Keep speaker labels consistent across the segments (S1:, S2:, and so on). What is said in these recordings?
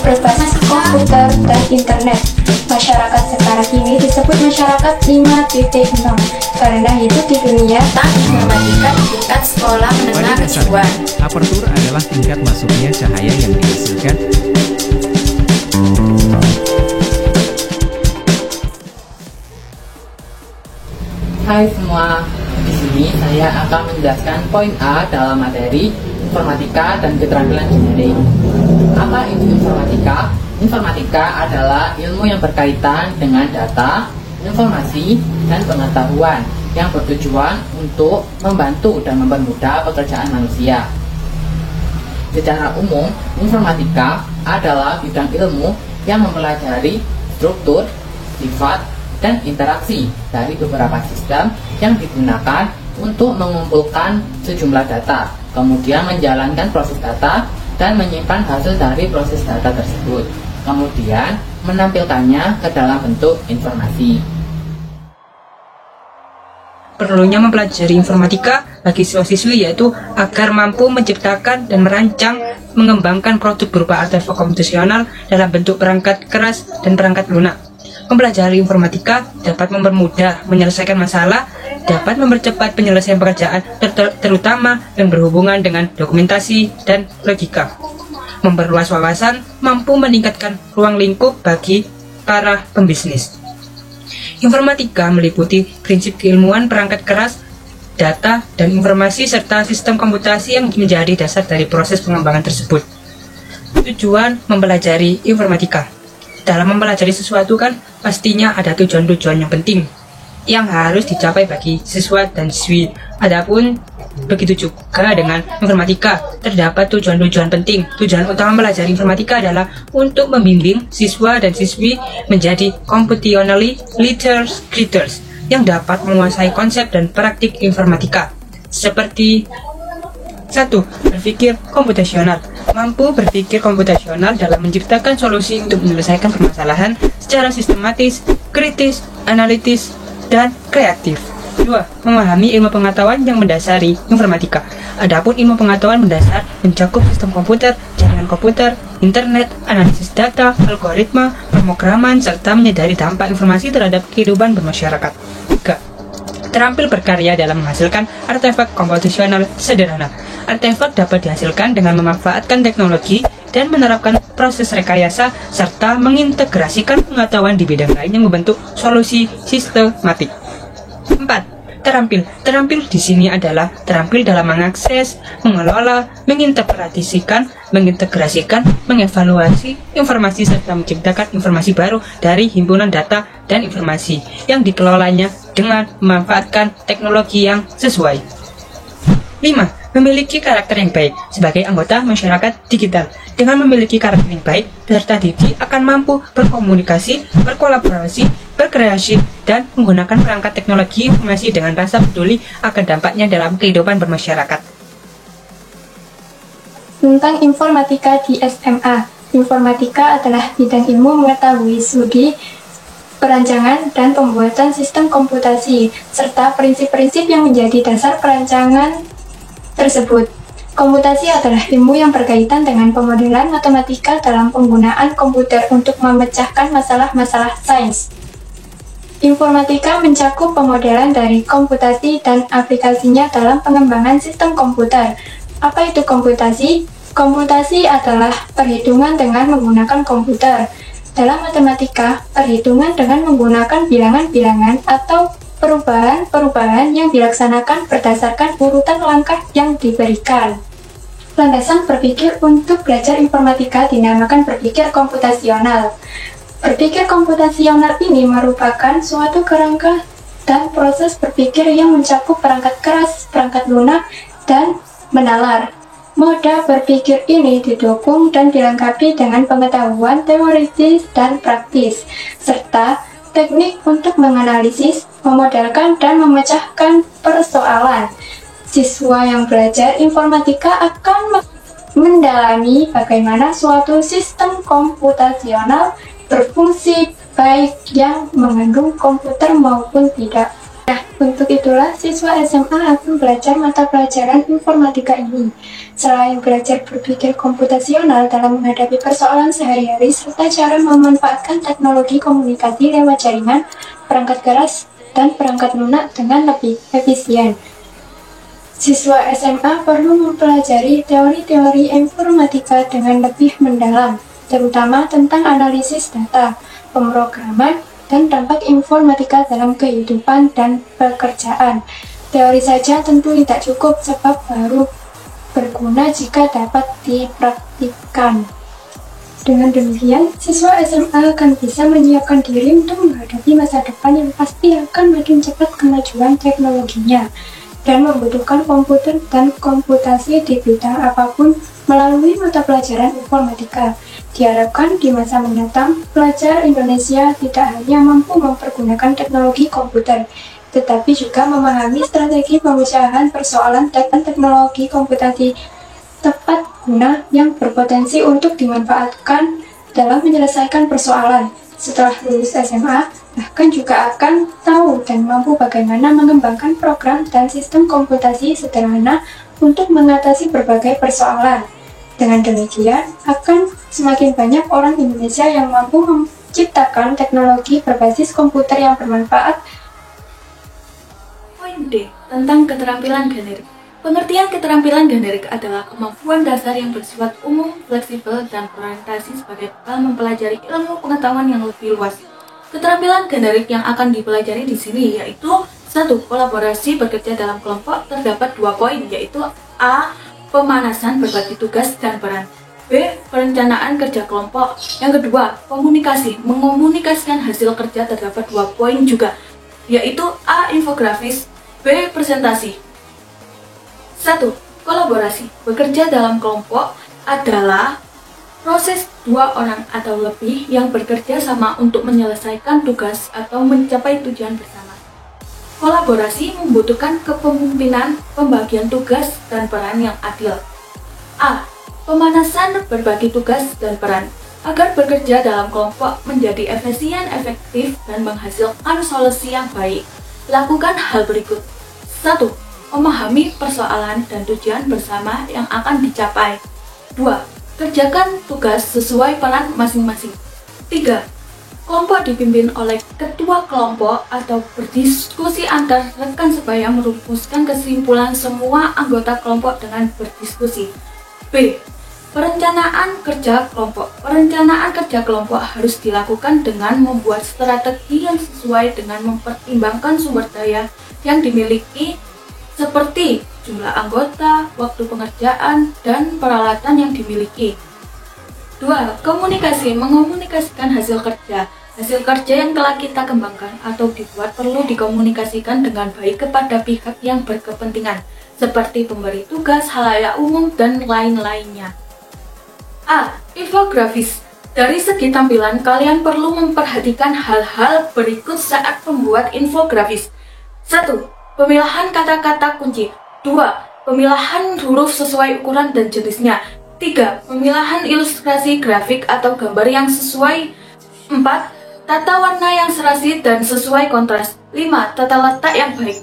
S1: berbasis komputer dan internet. Masyarakat sekarang ini disebut masyarakat 5.0 karena hidup di dunia
S2: tentang informatika tingkat sekolah menengah kejuruan.
S3: Apertur adalah tingkat masuknya cahaya yang dihasilkan.
S4: Hai semua, di sini saya akan menjelaskan poin A dalam materi informatika dan keterampilan engineering. Apa itu informatika? Informatika adalah ilmu yang berkaitan dengan data, informasi, dan pengetahuan yang bertujuan untuk membantu dan mempermudah pekerjaan manusia. Secara umum, informatika adalah bidang ilmu yang mempelajari struktur, sifat, dan interaksi dari beberapa sistem yang digunakan untuk mengumpulkan sejumlah data, kemudian menjalankan proses data dan menyimpan hasil dari proses data tersebut, kemudian menampilkannya ke dalam bentuk informasi.
S5: Perlunya mempelajari informatika bagi siswa-siswi yaitu agar mampu menciptakan dan merancang, mengembangkan produk berupa artefak komputasional dalam bentuk perangkat keras dan perangkat lunak. Mempelajari informatika dapat mempermudah menyelesaikan masalah, dapat mempercepat penyelesaian pekerjaan, terutama yang berhubungan dengan dokumentasi dan logika. Memperluas wawasan, mampu meningkatkan ruang lingkup bagi para pembisnis. Informatika meliputi prinsip keilmuan perangkat keras, data, dan informasi serta sistem komputasi yang menjadi dasar dari proses pengembangan tersebut. Tujuan mempelajari informatika. Dalam mempelajari sesuatu kan pastinya ada tujuan-tujuan yang penting yang harus dicapai bagi siswa dan siswi. Adapun begitu juga dengan informatika, terdapat tujuan-tujuan penting. Tujuan utama mempelajari informatika adalah untuk membimbing siswa dan siswi menjadi computationally literate creators yang dapat menguasai konsep dan praktik informatika. Seperti 1. Berpikir komputasional. Mampu berpikir komputasional dalam menciptakan solusi untuk menyelesaikan permasalahan secara sistematis, kritis, analitis, dan kreatif. 2. Memahami ilmu pengetahuan yang mendasari informatika. Adapun ilmu pengetahuan mendasar mencakup sistem komputer, jaringan komputer, internet, analisis data, algoritma, pemrograman, serta menyadari dampak informasi terhadap kehidupan bermasyarakat. 3. Terampil berkarya dalam menghasilkan artefak komputasional sederhana. Artefak dapat dihasilkan dengan memanfaatkan teknologi dan menerapkan proses rekayasa serta mengintegrasikan pengetahuan di bidang lain yang membentuk solusi sistematik. 4. Terampil. Terampil di sini adalah terampil dalam mengakses, mengelola, mengintegrasikan, mengevaluasi informasi serta menciptakan informasi baru dari himpunan data dan informasi yang dikelolanya dengan memanfaatkan teknologi yang sesuai. 5. Memiliki karakter yang baik sebagai anggota masyarakat digital. Dengan memiliki karakter yang baik, peserta didik akan mampu berkomunikasi, berkolaborasi, berkreasi, dan menggunakan perangkat teknologi informasi dengan rasa peduli akan dampaknya dalam kehidupan bermasyarakat.
S1: Tentang informatika di SMA. Informatika adalah bidang ilmu mengetahui studi, perancangan, dan pembuatan sistem komputasi, serta prinsip-prinsip yang menjadi dasar perancangan tersebut. Komputasi adalah ilmu yang berkaitan dengan pemodelan matematika dalam penggunaan komputer untuk memecahkan masalah-masalah sains. Informatika mencakup pemodelan dari komputasi dan aplikasinya dalam pengembangan sistem komputer. Apa itu komputasi? Komputasi adalah perhitungan dengan menggunakan komputer. Dalam matematika, perhitungan dengan menggunakan bilangan-bilangan atau perubahan-perubahan yang dilaksanakan berdasarkan urutan langkah yang diberikan. Landasan berpikir untuk belajar informatika dinamakan berpikir komputasional. Berpikir komputasional ini merupakan suatu kerangka dan proses berpikir yang mencakup perangkat keras, perangkat lunak, dan menalar. Moda berpikir ini didukung dan dilengkapi dengan pengetahuan teoritis dan praktis, serta teknik untuk menganalisis, memodelkan, dan memecahkan persoalan. Siswa yang belajar informatika akan mendalami bagaimana suatu sistem komputasional berfungsi baik yang mengandung komputer maupun tidak. Nah, untuk itulah siswa SMA akan belajar mata pelajaran informatika ini. Selain belajar berpikir komputasional dalam menghadapi persoalan sehari-hari, serta cara memanfaatkan teknologi komunikasi lewat jaringan, perangkat keras, dan perangkat lunak dengan lebih efisien. Siswa SMA perlu mempelajari teori-teori informatika dengan lebih mendalam, terutama tentang analisis data, pemrograman, dan dampak informatika dalam kehidupan dan pekerjaan. Teori saja tentu tidak cukup sebab baru berguna jika dapat dipraktikkan. Dengan demikian, siswa SMA akan bisa menyiapkan diri untuk menghadapi masa depan yang pasti akan makin cepat kemajuan teknologinya dan membutuhkan komputer dan komputasi di bidang apapun melalui mata pelajaran informatika. Diharapkan di masa mendatang, pelajar Indonesia tidak hanya mampu mempergunakan teknologi komputer, tetapi juga memahami strategi pemecahan persoalan dan teknologi komputasi tepat guna yang berpotensi untuk dimanfaatkan dalam menyelesaikan persoalan. Setelah lulus SMA, bahkan juga akan tahu dan mampu bagaimana mengembangkan program dan sistem komputasi sederhana untuk mengatasi berbagai persoalan. Dengan demikian, akan semakin banyak orang Indonesia yang mampu menciptakan teknologi berbasis komputer yang bermanfaat.
S2: Poin D, tentang keterampilan generik. Pengertian keterampilan generik adalah kemampuan dasar yang bersifat umum, fleksibel, dan berorientasi sebagai bekal mempelajari ilmu pengetahuan yang lebih luas. Keterampilan generik yang akan dipelajari di sini yaitu 1. Kolaborasi bekerja dalam kelompok. Terdapat 2 poin, yaitu A. Pemanasan berbagi tugas dan peran. B. Perencanaan kerja kelompok. Yang kedua, komunikasi. Mengomunikasikan hasil kerja. Terdapat 2 poin juga, yaitu A. Infografis, B. Presentasi. 1. Kolaborasi. Bekerja dalam kelompok adalah proses 2 orang atau lebih yang bekerja sama untuk menyelesaikan tugas atau mencapai tujuan bersama. Kolaborasi membutuhkan kepemimpinan, pembagian tugas, dan peran yang adil. A. Pemanasan berbagi tugas dan peran. Agar bekerja dalam kelompok menjadi efisien, efektif, dan menghasilkan solusi yang baik, lakukan hal berikut. 1. Memahami persoalan dan tujuan bersama yang akan dicapai. 2. Kerjakan tugas sesuai peran masing-masing. 3. Kelompok dipimpin oleh ketua kelompok atau berdiskusi antar rekan supaya merumuskan kesimpulan semua anggota kelompok dengan berdiskusi. B. Perencanaan kerja kelompok. Perencanaan kerja kelompok harus dilakukan dengan membuat strategi yang sesuai dengan mempertimbangkan sumber daya yang dimiliki seperti jumlah anggota, waktu pengerjaan, dan peralatan yang dimiliki. 2. Komunikasi. Mengomunikasikan hasil kerja. Hasil kerja yang telah kita kembangkan atau dibuat perlu dikomunikasikan dengan baik kepada pihak yang berkepentingan, seperti pemberi tugas, halayak umum, dan lain-lainnya. A. Infografis. Dari segi tampilan, kalian perlu memperhatikan hal-hal berikut saat membuat infografis. 1. Pemilahan kata-kata kunci. 2. Pemilahan huruf sesuai ukuran dan jenisnya. 3. Pemilahan ilustrasi grafik atau gambar yang sesuai. 4. Tata warna yang serasi dan sesuai kontras. 5. Tata letak yang baik.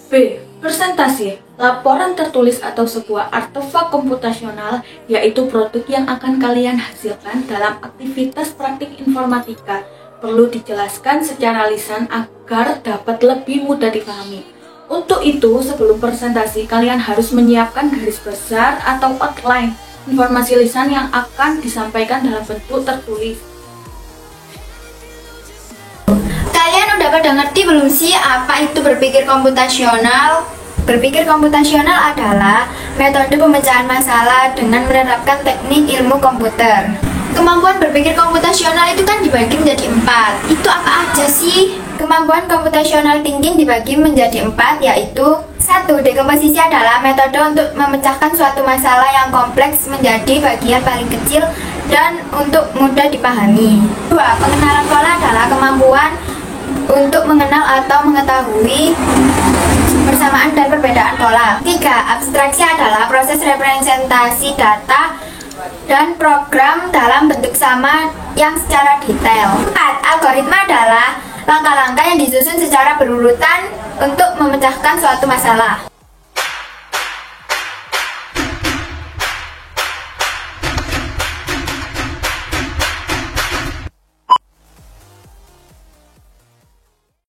S2: B. Presentasi. Laporan tertulis atau sebuah artefak komputasional, yaitu produk yang akan kalian hasilkan dalam aktivitas praktik informatika. Perlu dijelaskan secara lisan agar dapat lebih mudah dipahami. Untuk itu, sebelum presentasi, kalian harus menyiapkan garis besar atau outline informasi lisan yang akan disampaikan dalam bentuk tertulis.
S6: Kalian udah pada ngerti belum sih apa itu berpikir komputasional? Berpikir komputasional adalah metode pemecahan masalah dengan menerapkan teknik ilmu komputer. Kemampuan berpikir komputasional itu kan dibagi menjadi 4. Itu apa aja sih? Kemampuan computational thinking dibagi menjadi 4, yaitu 1. Dekomposisi adalah metode untuk memecahkan suatu masalah yang kompleks menjadi bagian paling kecil dan untuk mudah dipahami. 2. Pengenalan pola adalah kemampuan untuk mengenal atau mengetahui persamaan dan perbedaan pola. 3. Abstraksi adalah proses representasi data dan program dalam bentuk sama yang secara detail. 4. Algoritma adalah langkah-langkah yang disusun secara berurutan untuk memecahkan suatu masalah.